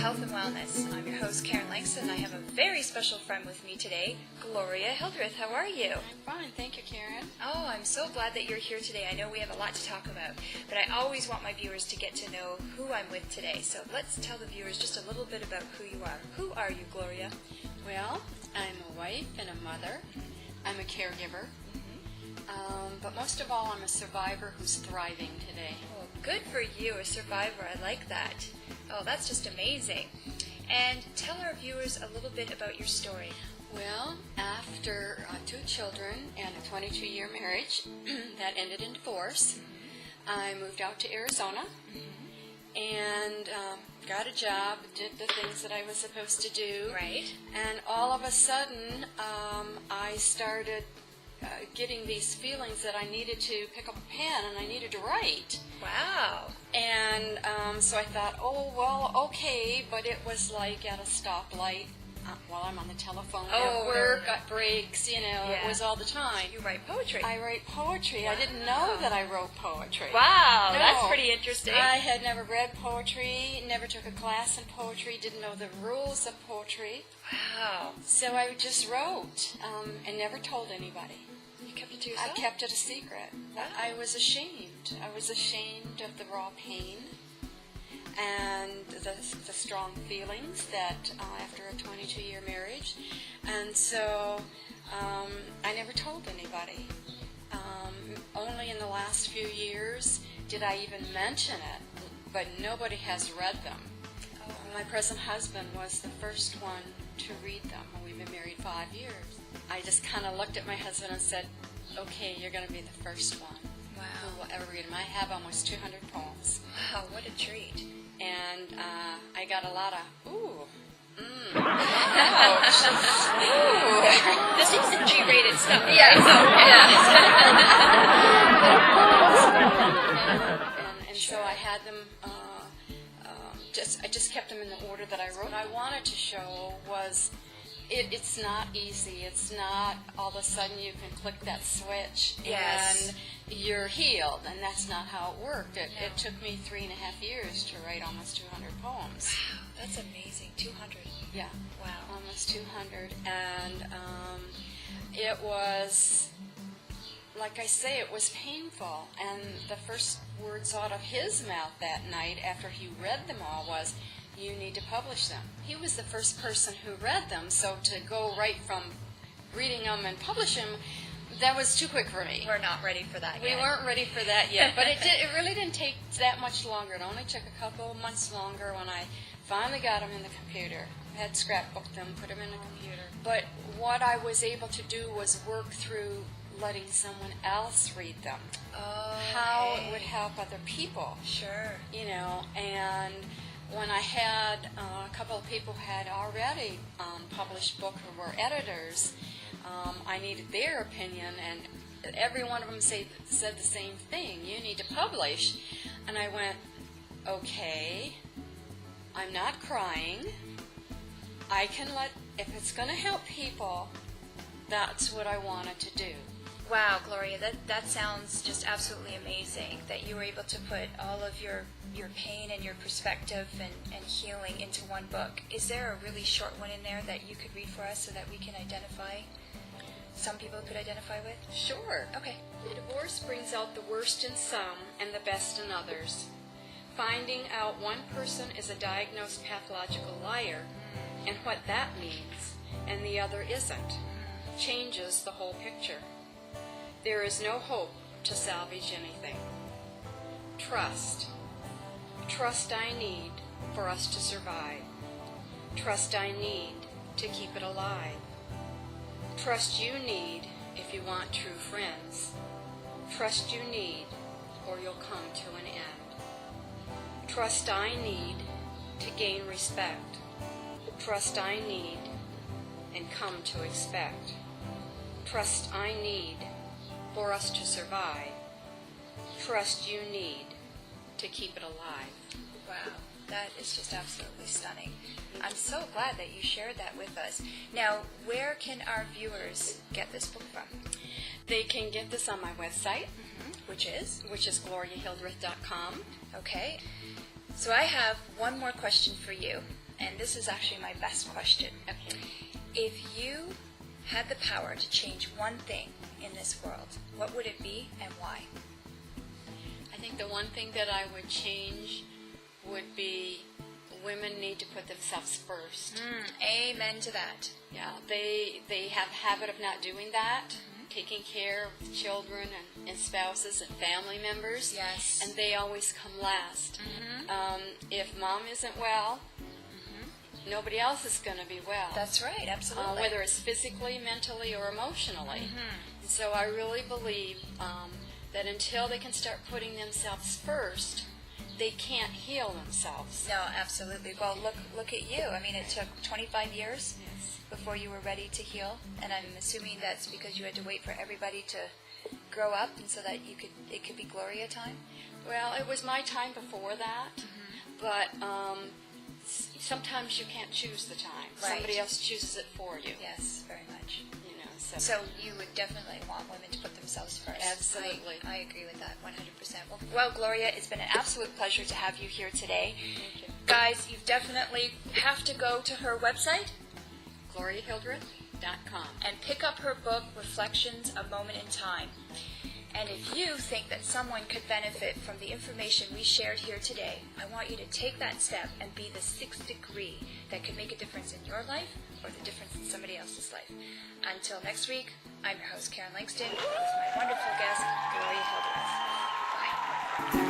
Health and Wellness. I'm your host, Karen Langston, and I have a very special friend with me today, GloriaHildreth. How are you? I'm fine, thank you, Karen. Oh, I'm so glad that you're here today. I know we have a lot to talk about, but I always want my viewers to get to know who I'm with today. So let's tell the viewers just a little bit about who you are. Who are you, Gloria? Well, I'm a wife and a mother. I'm a caregiver. But most of all, I'm a survivor who's thriving today. Well, good for you, a survivor. I like that. Oh, that's just amazing. And tell our viewers a little bit about your story. Well, after 2 children and a 22-year marriage that ended in divorce, I moved out to Arizona and got a job, did the things that I was supposed to do. Right. And all of a sudden, I started getting these feelings that I needed to pick up a pen and I needed to write. Wow. And so I thought, oh, well, okay, but it was like at a stoplight while I'm on the telephone at work, at breaks, it was all the time. You write poetry. I write poetry. Wow. I didn't know that I wrote poetry. Wow, No. that's pretty interesting. I had never read poetry, never took a class in poetry, didn't know the rules of poetry. Wow. So I just wrote and never told anybody. You kept it to yourself? I kept it a secret. Wow. I was ashamed. I was ashamed of the raw pain and the strong feelings that after a 22-year marriage. And so I never told anybody. Only in the last few years did I even mention it, but nobody has read them. Oh. My present husband was the first one to read them. We've been married 5 years. I just kind of looked at my husband and said, okay, you're going to be the first one Wow. who will ever read them. I have almost 200 poems. Wow, what a treat. And I got a lot of, ooh, Ouch. ooh. This is the G-rated stuff. Yeah. And so I had them, I just kept them in the order that I wrote. What I wanted to show was it's not easy. It's not all of a sudden you can click that switch Yes. and you're healed. And that's not how it worked. It took me 3.5 years to write almost 200 poems. Wow, that's amazing. 200. Yeah. Wow. Almost 200. And it was, like I say, it was painful. And the first words out of his mouth that night after he read them all was, you need to publish them. He was the first person who read them, so to go right from reading them and publish them, that was too quick for me. We're not ready for that yet. We weren't ready for that yet, but it really didn't take that much longer. It only took a couple of months longer when I finally got them in the computer. I had scrapbooked them, put them in the computer. But what I was able to do was work through letting someone else read them. Oh, How it would help other people. Sure. And when I had a couple of people who had already published book who were editors, I needed their opinion, and every one of them said the same thing, you need to publish. And I went, okay, I'm not crying. I can if it's going to help people, that's what I wanted to do. Wow, Gloria, that sounds just absolutely amazing that you were able to put all of your pain and your perspective and healing into one book. Is there a really short one in there that you could read for us so that we can identify, some people could identify with? Sure. Okay. Divorce brings out the worst in some and the best in others. Finding out one person is a diagnosed pathological liar and what that means, and the other isn't, changes the whole picture. There is no hope to salvage anything. Trust. Trust I need for us to survive. Trust I need to keep it alive. Trust you need if you want true friends. Trust you need or you'll come to an end. Trust I need to gain respect. Trust I need and come to expect. Trust I need for us to survive. Trust you need to keep it alive. Wow, that is just absolutely stunning. I'm so glad that you shared that with us. Now, where can our viewers get this book from? They can get this on my website, Which is? GloriaHildreth.com. Okay. So I have one more question for you. and this is actually my best question. Okay. If you had the power to change one thing in this world, what would it be and why? I think the one thing that I would change would be women need to put themselves first. Amen to that. Yeah, they have a habit of not doing that, taking care of children and spouses and family members. Yes. And they always come last. If mom isn't well, nobody else is going to be well. That's right, absolutely. Whether it's physically, mentally, or emotionally. And so I really believe that until they can start putting themselves first, they can't heal themselves. No, absolutely. Well, look at you. I mean, it took 25 years before you were ready to heal, and I'm assuming that's because you had to wait for everybody to grow up, and so that it could be Gloria time. Well, it was my time before that, but sometimes you can't choose the time. Right. Somebody else chooses it for you. Yes, very much. You know, So you would definitely want women to put themselves first. Absolutely. I agree with that 100%. Well, Gloria, it's been an absolute pleasure to have you here today. Thank you. Guys, you definitely have to go to her website GloriaHildreth.com. and pick up her book, Reflections, A Moment in Time. And if you think that someone could benefit from the information we shared here today, I want you to take that step and be the 6th degree that could make a difference in your life or the difference in somebody else's life. Until next week, I'm your host, Karen Langston, with my wonderful guest, Gloria Hildreth. Bye.